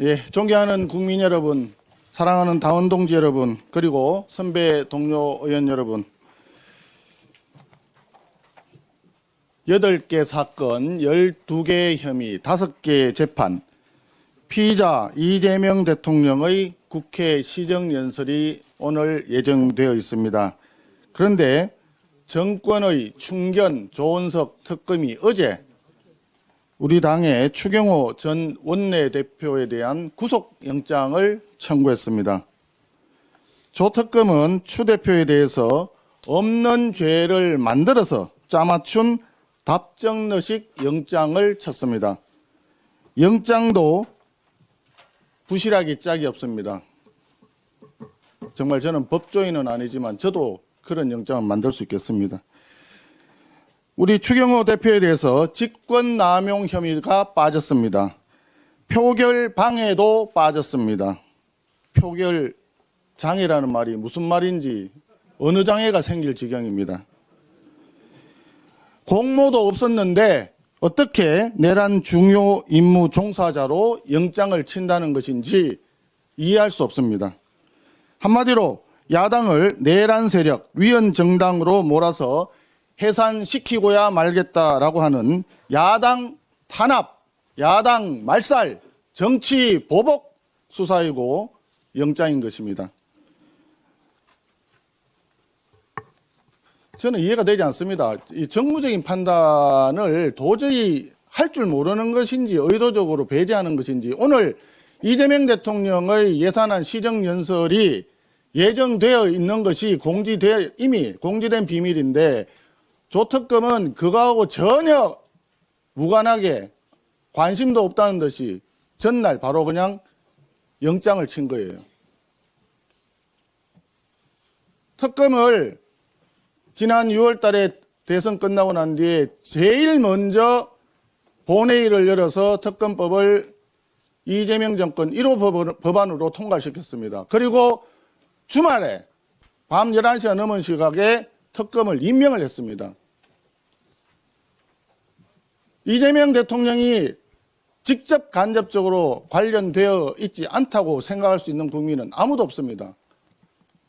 예, 존경하는 국민 여러분, 사랑하는 당원 동지 여러분, 그리고 선배 동료 의원 여러분. 8개 사건, 12개 혐의, 5개 재판, 피의자 이재명 대통령의 국회 시정연설이 오늘 예정되어 있습니다. 그런데 정권의 충견 조은석 특검이 어제 우리 당의 추경호 전 원내대표에 대한 구속영장을 청구했습니다. 조 특검은 추 대표에 대해서 없는 죄를 만들어서 짜맞춘 답정너식 영장을 쳤습니다. 영장도 부실하기 짝이 없습니다. 정말 저는 법조인은 아니지만 저도 그런 영장을 만들 수 있겠습니다. 우리 추경호 대표에 대해서 직권남용 혐의가 빠졌습니다. 표결 방해도 빠졌습니다. 표결 장애라는 말이 무슨 말인지 어느 장애가 생길 지경입니다. 공모도 없었는데 어떻게 내란 중요 임무 종사자로 영장을 친다는 것인지 이해할 수 없습니다. 한마디로 야당을 내란 세력, 위헌 정당으로 몰아서 해산시키고야 말겠다라고 하는 야당 탄압, 야당 말살, 정치 보복 수사이고 영장인 것입니다. 저는 이해가 되지 않습니다. 이 정무적인 판단을 도저히 할 줄 모르는 것인지 의도적으로 배제하는 것인지 오늘 이재명 대통령의 예산안 시정연설이 예정되어 있는 것이 이미 공지된 비밀인데 조 특검은 그거하고 전혀 무관하게 관심도 없다는 듯이 전날 바로 그냥 영장을 친 거예요. 특검을 지난 6월 달에 대선 끝나고 난 뒤에 제일 먼저 본회의를 열어서 특검법을 이재명 정권 1호 법안으로 통과시켰습니다. 그리고 주말에 밤 11시가 넘은 시각에 특검을 임명을 했습니다. 이재명 대통령이 직접 간접적으로 관련되어 있지 않다고 생각할 수 있는 국민은 아무도 없습니다.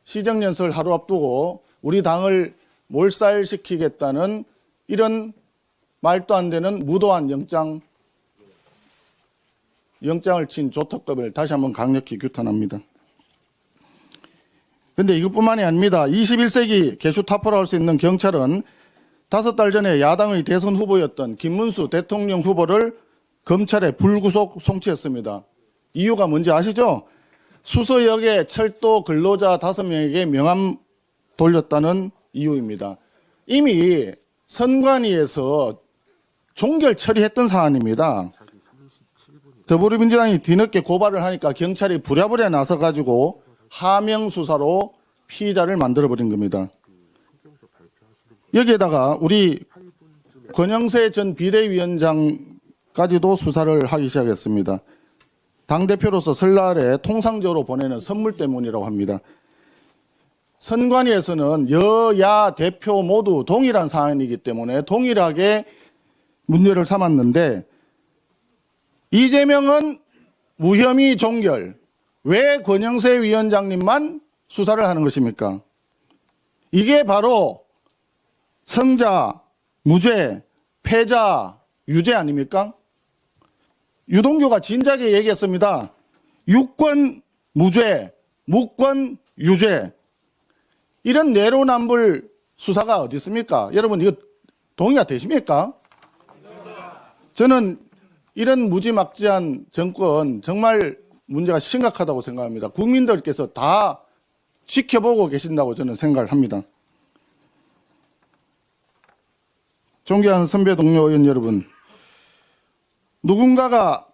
시정연설 하루 앞두고 우리 당을 몰살시키겠다는 이런 말도 안 되는 무도한 영장을 친 조 특검을 다시 한번 강력히 규탄합니다. 그런데 이것뿐만이 아닙니다. 21세기 개슈타포라 할 수 있는 경찰은 5달 전에 야당의 대선 후보였던 김문수 대통령 후보를 검찰에 불구속 송치했습니다. 이유가 뭔지 아시죠? 수서역의 철도 근로자 5명에게 명함 돌렸다는 이유입니다. 이미 선관위에서 종결 처리했던 사안입니다. 더불어민주당이 뒤늦게 고발을 하니까 경찰이 부랴부랴 나서가지고 하명 수사로 피의자를 만들어버린 겁니다. 여기에다가 우리 권영세 전 비대위원장까지도 수사를 하기 시작했습니다. 당대표로서 설날에 통상적으로 보내는 선물 때문이라고 합니다. 선관위에서는 여야 대표 모두 동일한 사안이기 때문에 동일하게 문제를 삼았는데 이재명은 무혐의 종결, 왜 권영세 위원장님만 수사를 하는 것입니까? 이게 바로 성자, 무죄, 패자, 유죄 아닙니까? 유동규가 진작에 얘기했습니다. 유권 무죄, 무권 유죄. 이런 내로남불 수사가 어디 있습니까? 여러분 이거 동의가 되십니까? 저는 이런 무지막지한 정권 정말 문제가 심각하다고 생각합니다. 국민들께서 다 지켜보고 계신다고 저는 생각을 합니다. 존경하는 선배 동료 의원 여러분, 누군가가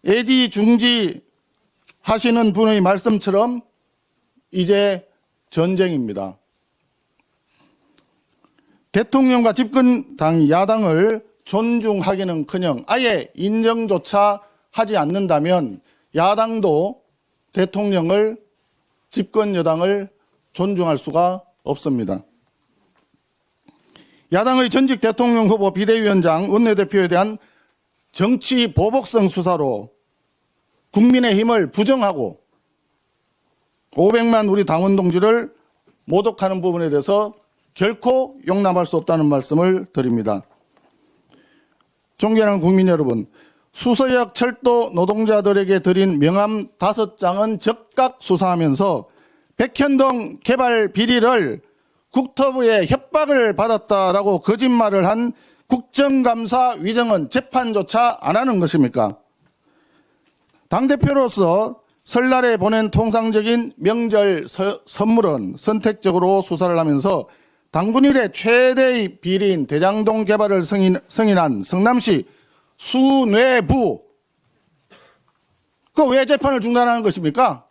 애지중지 하시는 분의 말씀처럼 이제 전쟁입니다. 대통령과 집권당 야당을 존중하기는커녕 아예 인정조차 하지 않는다면 야당도 대통령을 집권 여당을 존중할 수가 없습니다. 야당의 전직 대통령 후보 비대위원장 원내대표에 대한 정치 보복성 수사로 국민의힘을 부정하고 500만 우리 당원 동지를 모독하는 부분에 대해서 결코 용납할 수 없다는 말씀을 드립니다. 존경하는 국민 여러분, 수서역 철도 노동자들에게 드린 명함 5장은 즉각 수사하면서 백현동 개발 비리를 국토부의 협박을 받았다라고 거짓말을 한 국정감사 위정은 재판조차 안 하는 것입니까? 당대표로서 설날에 보낸 통상적인 명절 선물은 선택적으로 수사를 하면서 당군 이래 최대의 비리인 대장동 개발을 승인한 성남시 수뇌부, 그 왜 재판을 중단하는 것입니까?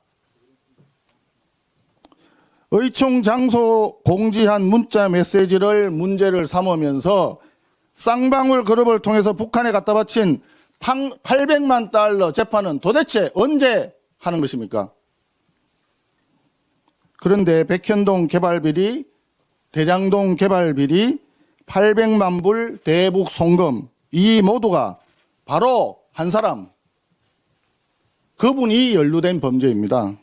의총 장소 공지한 문자 메시지를 문제를 삼으면서 쌍방울 그룹을 통해서 북한에 갖다 바친 800만 달러 재판은 도대체 언제 하는 것입니까? 그런데 백현동 개발 비리, 대장동 개발 비리, 800만 불 대북 송금, 이 모두가 바로 한 사람, 그분이 연루된 범죄입니다.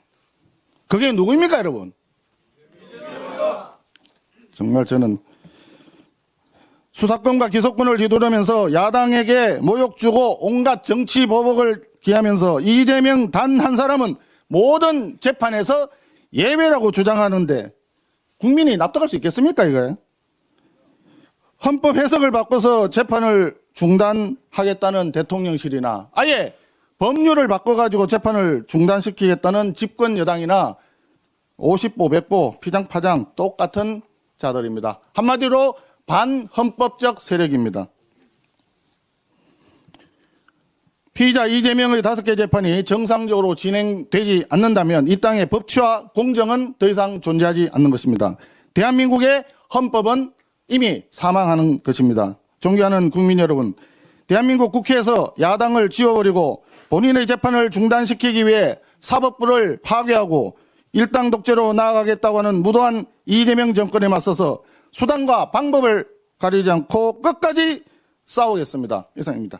그게 누구입니까, 여러분? 정말 저는 수사권과 기소권을 뒤돌으면서 야당에게 모욕 주고 온갖 정치 보복을 기하면서 이재명 단 한 사람은 모든 재판에서 예외라고 주장하는데 국민이 납득할 수 있겠습니까, 이거요? 헌법 해석을 바꿔서 재판을 중단하겠다는 대통령실이나 아예 법률을 바꿔가지고 재판을 중단시키겠다는 집권 여당이나 50보, 100보, 피장파장 똑같은 자들입니다. 한마디로 반헌법적 세력입니다. 피의자 이재명의 5개 재판이 정상적으로 진행되지 않는다면 이 땅의 법치와 공정은 더 이상 존재하지 않는 것입니다. 대한민국의 헌법은 이미 사망하는 것입니다. 존경하는 국민 여러분, 대한민국 국회에서 야당을 지워버리고 본인의 재판을 중단시키기 위해 사법부를 파괴하고 일당 독재로 나아가겠다고 하는 무도한 이재명 정권에 맞서서 수단과 방법을 가리지 않고 끝까지 싸우겠습니다. 이상입니다.